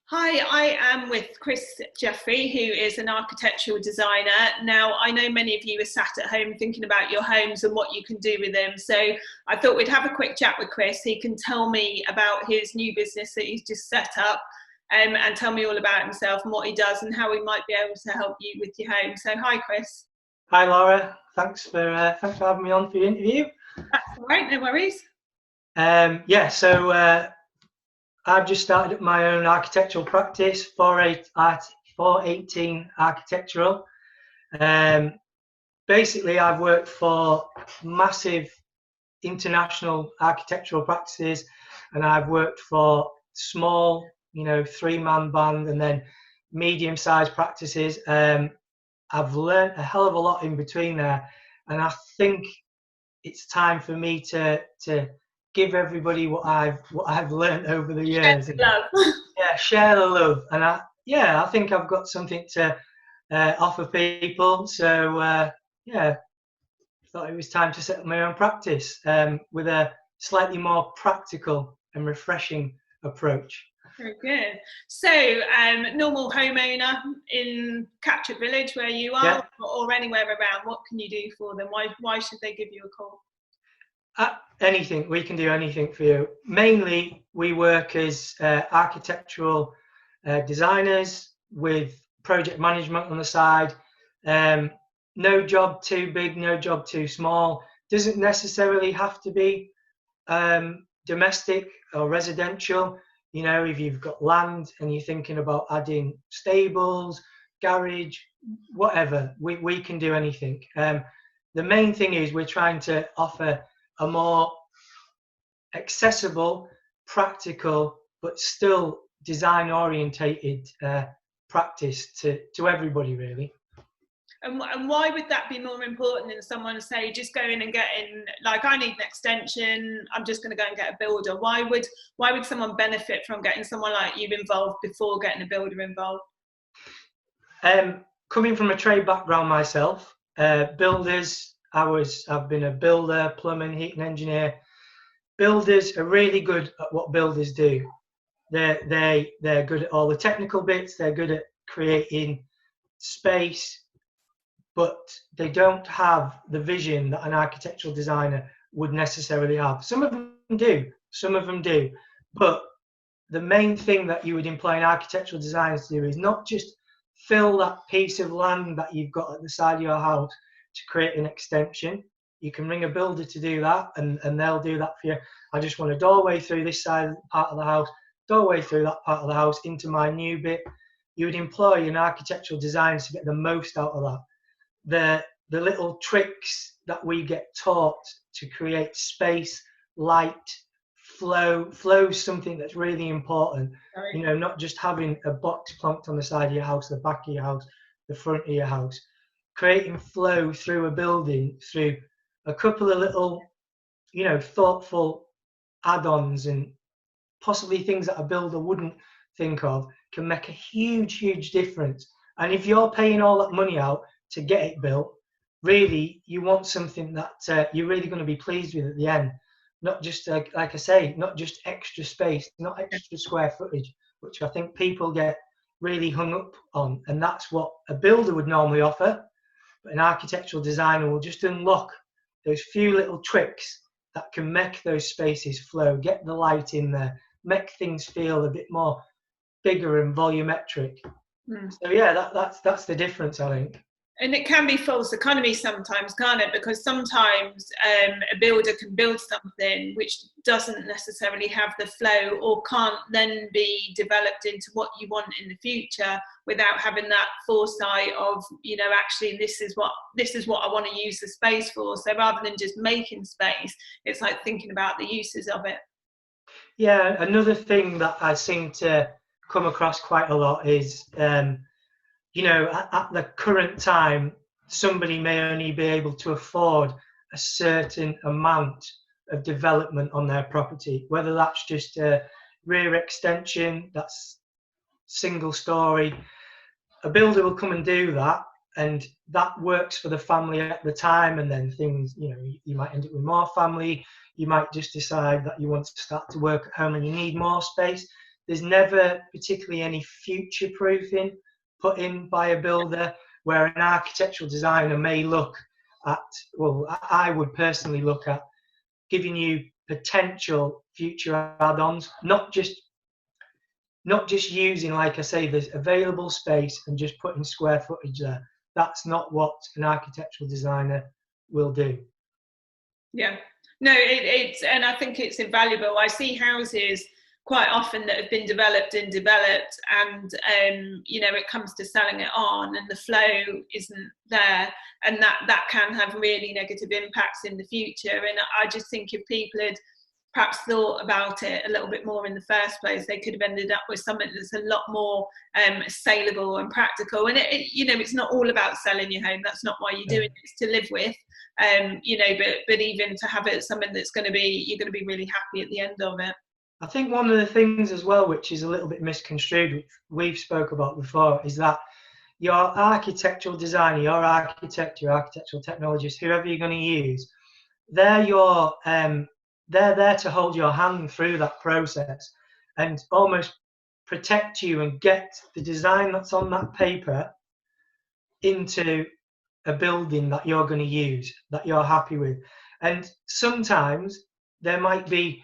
Hi, I am with Chris Jeffrie, who is an architectural designer. Now, I know many of you are sat at home thinking about your homes and what you can do with them. So I thought we'd have a quick chat with Chris. He can tell me about his new business that he's just set up, and tell me all about himself and what he does and how he might be able to help you with your home. So hi, Chris. Hi Laura, thanks for having me on for your interview. That's all right, no worries. I've just started up my own architectural practice, 418 Architectural. Basically, I've worked for massive international architectural practices, and I've worked for small, three-man band, and then medium-sized practices. I've learned a hell of a lot in between there, and I think it's time for me to give everybody what I've learned over the years. Share the love. Yeah, share the love, and I think I've got something to offer people. So thought it was time to set up my own practice with a slightly more practical and refreshing approach. Very good. So, normal homeowner in Catterick Village, where you are, Yeah. or anywhere around, what can you do for them? Why should they give you a call? Anything. We can do anything for you. Mainly, we work as architectural designers with project management on the side. No job too big, no job too small. Doesn't necessarily have to be domestic or residential. If you've got land and you're thinking about adding stables, garage, whatever, we can do anything. The main thing is we're trying to offer a more accessible, practical, but still design orientated practice to everybody, really. And why would that be more important than someone say just going and getting, like, I need an extension, I'm just going to go and get a builder? Why would someone benefit from getting someone like you involved before getting a builder involved? Coming from a trade background myself, builders, I've been a builder, plumbing, heating engineer. Builders are really good at what builders do. They're good at all the technical bits. They're good at creating space, but they don't have the vision that an architectural designer would necessarily have. Some of them do, but the main thing that you would employ an architectural designer to do is not just fill that piece of land that you've got at the side of your house to create an extension. You can ring a builder to do that, and they'll do that for you. I just want a doorway through this side part of the house, doorway through that part of the house into my new bit. You would employ an architectural designer to get the most out of that. The little tricks that we get taught to create space, light, flow is something that's really important. Not just having a box plonked on the side of your house, the back of your house, the front of your house. Creating flow through a building through a couple of little, thoughtful add-ons and possibly things that a builder wouldn't think of can make a huge, huge difference. And if you're paying all that money out to get it built, really, you want something that you're really going to be pleased with at the end. Not just, like I say, not just extra space, not extra square footage, which I think people get really hung up on. And that's what a builder would normally offer. But an architectural designer will just unlock those few little tricks that can make those spaces flow, get the light in there, make things feel a bit more bigger and volumetric. So yeah, that's the difference, I think. And it can be false economy sometimes, can't it? Because sometimes a builder can build something which doesn't necessarily have the flow or can't then be developed into what you want in the future without having that foresight of, actually this is what I want to use the space for. So rather than just making space, it's like thinking about the uses of it. Yeah, another thing that I seem to come across quite a lot is at the current time, somebody may only be able to afford a certain amount of development on their property, whether that's just a rear extension, that's single story. A builder will come and do that, and that works for the family at the time, and then things, you might end up with more family. You might just decide that you want to start to work at home and you need more space. there's never particularly any future proofing put in by a builder, where an architectural designer may look at, well, I would personally look at giving you potential future add-ons, not just using, like I say, there's available space and just putting square footage there. That's not what an architectural designer will do. Yeah, no, and I think it's invaluable. I see houses quite often that have been developed, and you know, it comes to selling it on and the flow isn't there, and that can have really negative impacts in the future. And I just think if people had perhaps thought about it a little bit more in the first place, they could have ended up with something that's a lot more saleable and practical. And you know, it's not all about selling your home. That's not why you're doing it. It's to live with, you know, but even to have it something that's going to be, you're going to be really happy at the end of it. I think one of the things as well, which is a little bit misconstrued, which we've spoke about before, is that your architectural designer, your architect, your architectural technologist, whoever you're going to use, they're there to hold your hand through that process and almost protect you and get the design that's on that paper into a building that you're going to use, that you're happy with. And sometimes there might be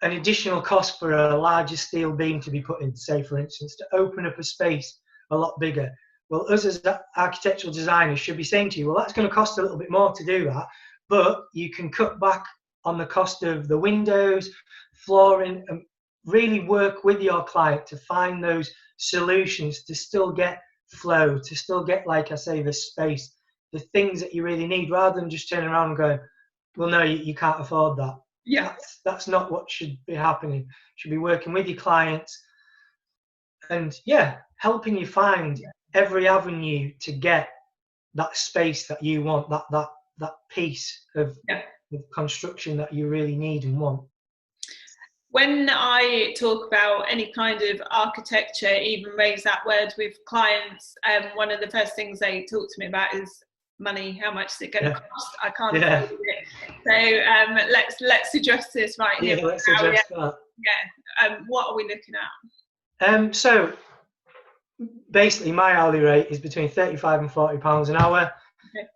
an additional cost for a larger steel beam to be put in, say, for instance, to open up a space a lot bigger. Well, us as architectural designers should be saying to you, well, that's going to cost a little bit more to do that, but you can cut back on the cost of the windows, flooring, and really work with your client to find those solutions to still get flow, to still get, like I say, the space, the things that you really need, rather than just turning around and going, well, no, you can't afford that. Yeah, that's not what should be happening. You should be working with your clients and, yeah, helping you find every avenue to get that space that you want, that piece of construction that you really need and want. When I talk about any kind of architecture, even raise that word with clients, one of the first things they talk to me about is money. How much is it going to cost? I can't afford it. So let's address this right here. Yeah, let's address that. Yeah. What are we looking at? So basically, my hourly rate is between £35 and £40 an hour. Okay.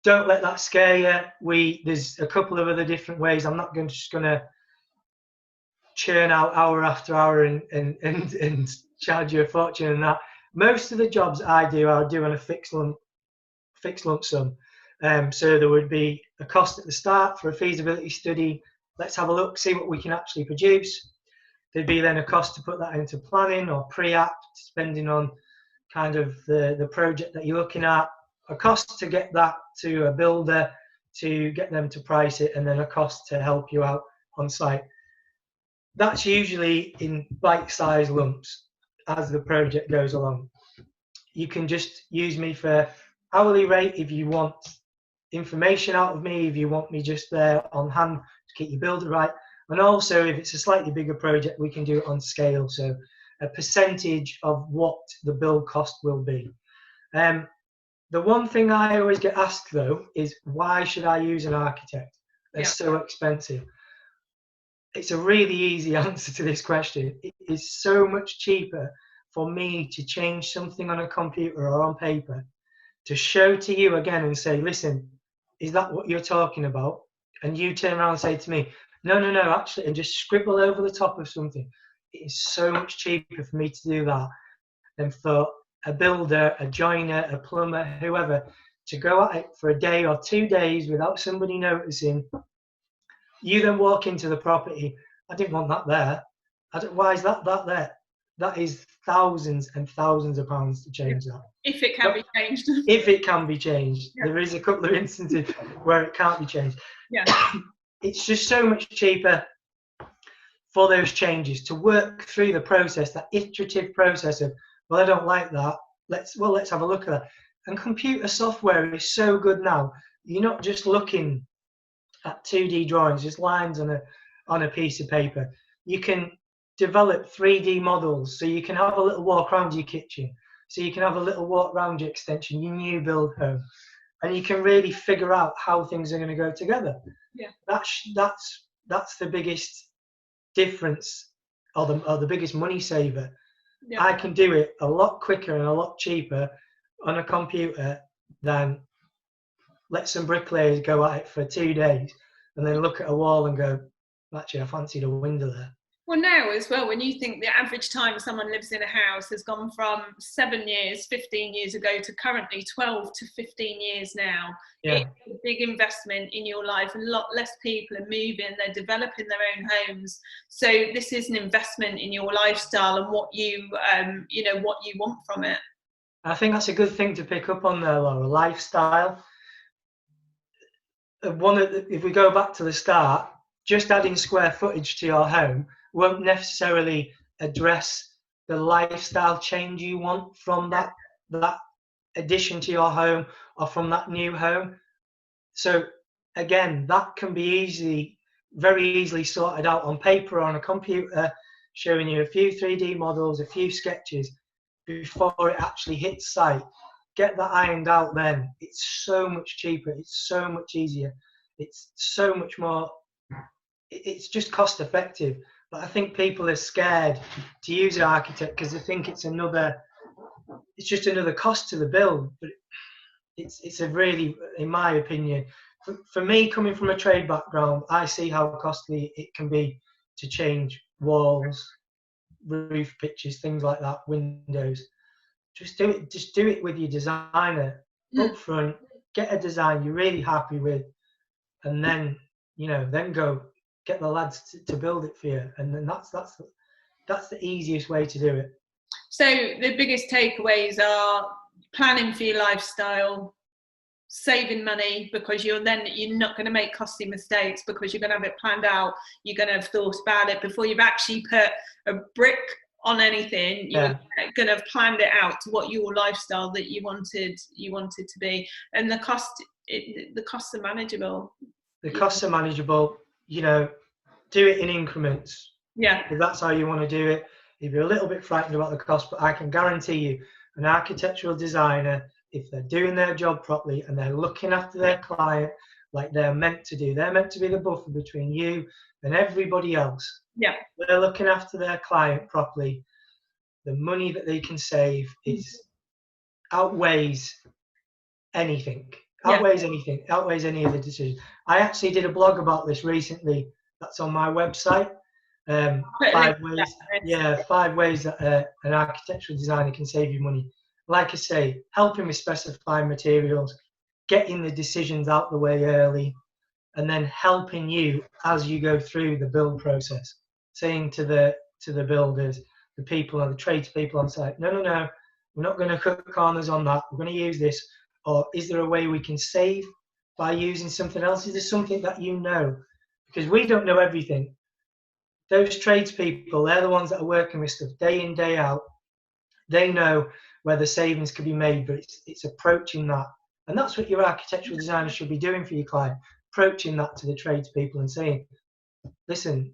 Don't let that scare you. There's a couple of other different ways. I'm not just going to churn out hour after hour and charge you a fortune and that. Most of the jobs I'll do on a fixed lump sum. So there would be a cost at the start for a feasibility study. Let's have a look, see what we can actually produce. There'd be then a cost to put that into planning or pre-app, depending on kind of the project that you're looking at. A cost to get that to a builder, to get them to price it, and then a cost to help you out on site. That's usually in bite-sized lumps as the project goes along. You can just use me for hourly rate if you want information out of me, if you want me just there on hand to keep your builder right. And also, if it's a slightly bigger project, we can do it on scale, so a percentage of what the build cost will be. The one thing I always get asked, though, is why should I use an architect? They're so expensive. It's a really easy answer to this question. It is so much cheaper for me to change something on a computer or on paper, to show to you again and say, listen, is that what you're talking about? And you turn around and say to me, no, actually, and just scribble over the top of something. It is so much cheaper for me to do that than for a builder, a joiner, a plumber, whoever, to go at it for a day or 2 days without somebody noticing. You then walk into the property, I didn't want that there. Why is that there? That is thousands and thousands of pounds to change that. If it can be changed. If it can be changed. Yeah. There is a couple of instances where it can't be changed. Yeah. It's just so much cheaper for those changes to work through the process, that iterative process of, well, I don't like that. Let's have a look at that. And computer software is so good now. You're not just looking at 2D drawings, just lines on a piece of paper. You can develop 3D models, so you can have a little walk around your kitchen, so you can have a little walk around your extension, your new build home, and you can really figure out how things are going to go together. Yeah, that's the biggest difference or the biggest money saver. Yeah. I can do it a lot quicker and a lot cheaper on a computer than let some bricklayers go at it for 2 days and then look at a wall and go, actually, I fancied a window there. Well, now as well, when you think the average time someone lives in a house has gone from 7 years, 15 years ago to currently 12 to 15 years now, Yeah. it's a big investment in your life. A lot less people are moving, they're developing their own homes. So this is an investment in your lifestyle and what you, what you want from it. I think that's a good thing to pick up on there, Laura. Lifestyle. If we go back to the start, just adding square footage to your home won't necessarily address the lifestyle change you want from that addition to your home or from that new home. So again, that can be very easily sorted out on paper or on a computer, showing you a few 3D models, a few sketches before it actually hits site. Get that ironed out then. It's so much cheaper. It's so much easier. It's so much more, it's just cost effective. But I think people are scared to use an architect because they think it's just another cost to the build. But it's a really, in my opinion, for me, coming from a trade background, I see how costly it can be to change walls, roof pitches, things like that, windows. Just do it with your designer up front. Get a design you're really happy with, and then then go get the lads to build it for you. And then that's the easiest way to do it. So the biggest takeaways are planning for your lifestyle, saving money because you're not going to make costly mistakes because you're going to have it planned out. You're going to have thought about it before you've actually put a brick on anything. You're going to have planned it out to what your lifestyle that you wanted to be, and the costs are manageable. The costs are manageable. Do it in increments. Yeah. If that's how you want to do it. If you're a little bit frightened about the cost, but I can guarantee you, an architectural designer, if they're doing their job properly and they're looking after their client like they're meant to do, they're meant to be the buffer between you and everybody else. Yeah. They're looking after their client properly. The money that they can save outweighs anything. Outweighs any of the decisions. I actually did a blog about this recently. That's on my website. 5 ways that an architectural designer can save you money. Like I say, helping with specifying materials, getting the decisions out the way early, and then helping you as you go through the build process. Saying to the builders, the people and the tradespeople on site, no, we're not going to cut corners on that. We're going to use this. Or is there a way we can save by using something else? Is there something that you know? Because we don't know everything. Those tradespeople, they're the ones that are working with stuff day in, day out. They know where the savings can be made, but it's approaching that. And that's what your architectural designer should be doing for your client, approaching that to the tradespeople and saying, listen,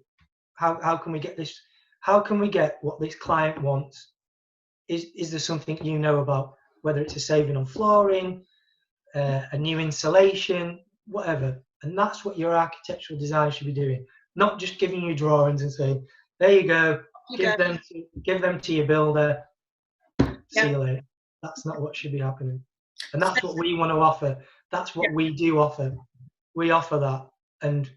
how can we get this? How can we get what this client wants? Is there something you know about, whether it's a saving on flooring, a new insulation, whatever? And that's what your architectural designer should be doing. Not just giving you drawings and saying, there you go, give them to your builder, see you later. That's not what should be happening. And that's what we want to offer. That's what we do offer. We offer that. And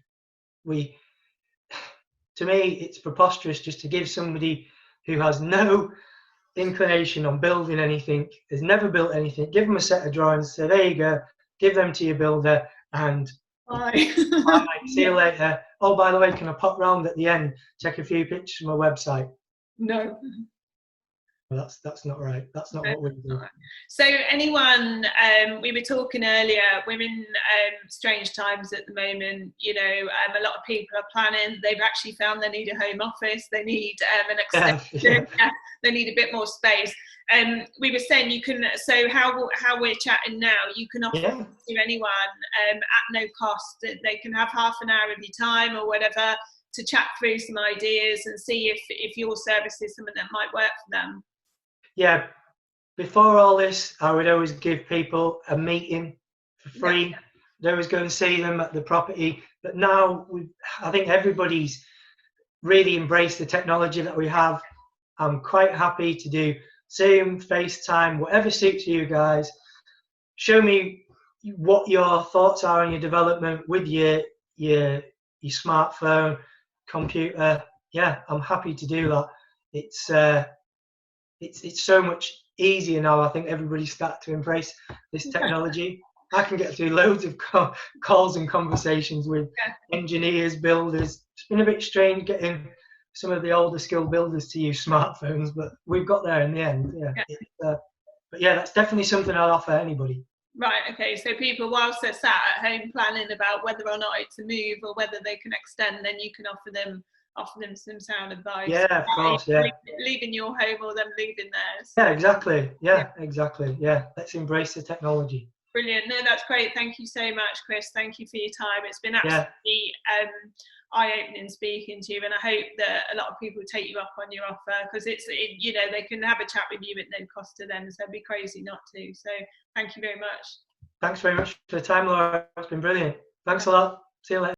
to me, it's preposterous just to give somebody who has no inclination on building anything, has never built anything, give them a set of drawings, say, there you go, give them to your builder, and bye. See you later. Oh, by the way, can I pop round at the end, check a few pictures from my website? No. Well, that's not right. That's not what we do. So anyone, we were talking earlier, we're in strange times at the moment. A lot of people are planning. They've actually found they need a home office. They need an extension. They need a bit more space. We were saying you can. So how we're chatting now, you can offer to anyone at no cost. They can have half an hour of your time or whatever to chat through some ideas and see if your service is something that might work for them. Yeah, before all this, I would always give people a meeting for free. I'd always go and see them at the property. But now, I think everybody's really embrace the technology that we have. I'm quite happy to do Zoom, FaceTime, whatever suits you guys. Show me what your thoughts are on your development with your smartphone, computer. Yeah, I'm happy to do that. It's so much easier now. I think everybody's starting to embrace this technology. I can get through loads of calls and conversations with engineers, builders. It's been a bit strange getting some of the older skilled builders to use smartphones, but we've got there in the end. But yeah, that's definitely something I'll offer anybody. Right, okay, so people, whilst they're sat at home planning about whether or not it's a move or whether they can extend, then you can offer them some sound advice. Yeah, of course, yeah. Leaving your home or them leaving theirs. Yeah, exactly. Yeah, exactly. Yeah, let's embrace the technology. Brilliant. No, that's great. Thank you so much, Chris. Thank you for your time. It's been absolutely eye-opening speaking to you, and I hope that a lot of people take you up on your offer, because you know, they can have a chat with you at no cost to them, so it'd be crazy not to. So thank you very much. Thanks very much for the time, Laura. It's been brilliant. Thanks a lot. See you later.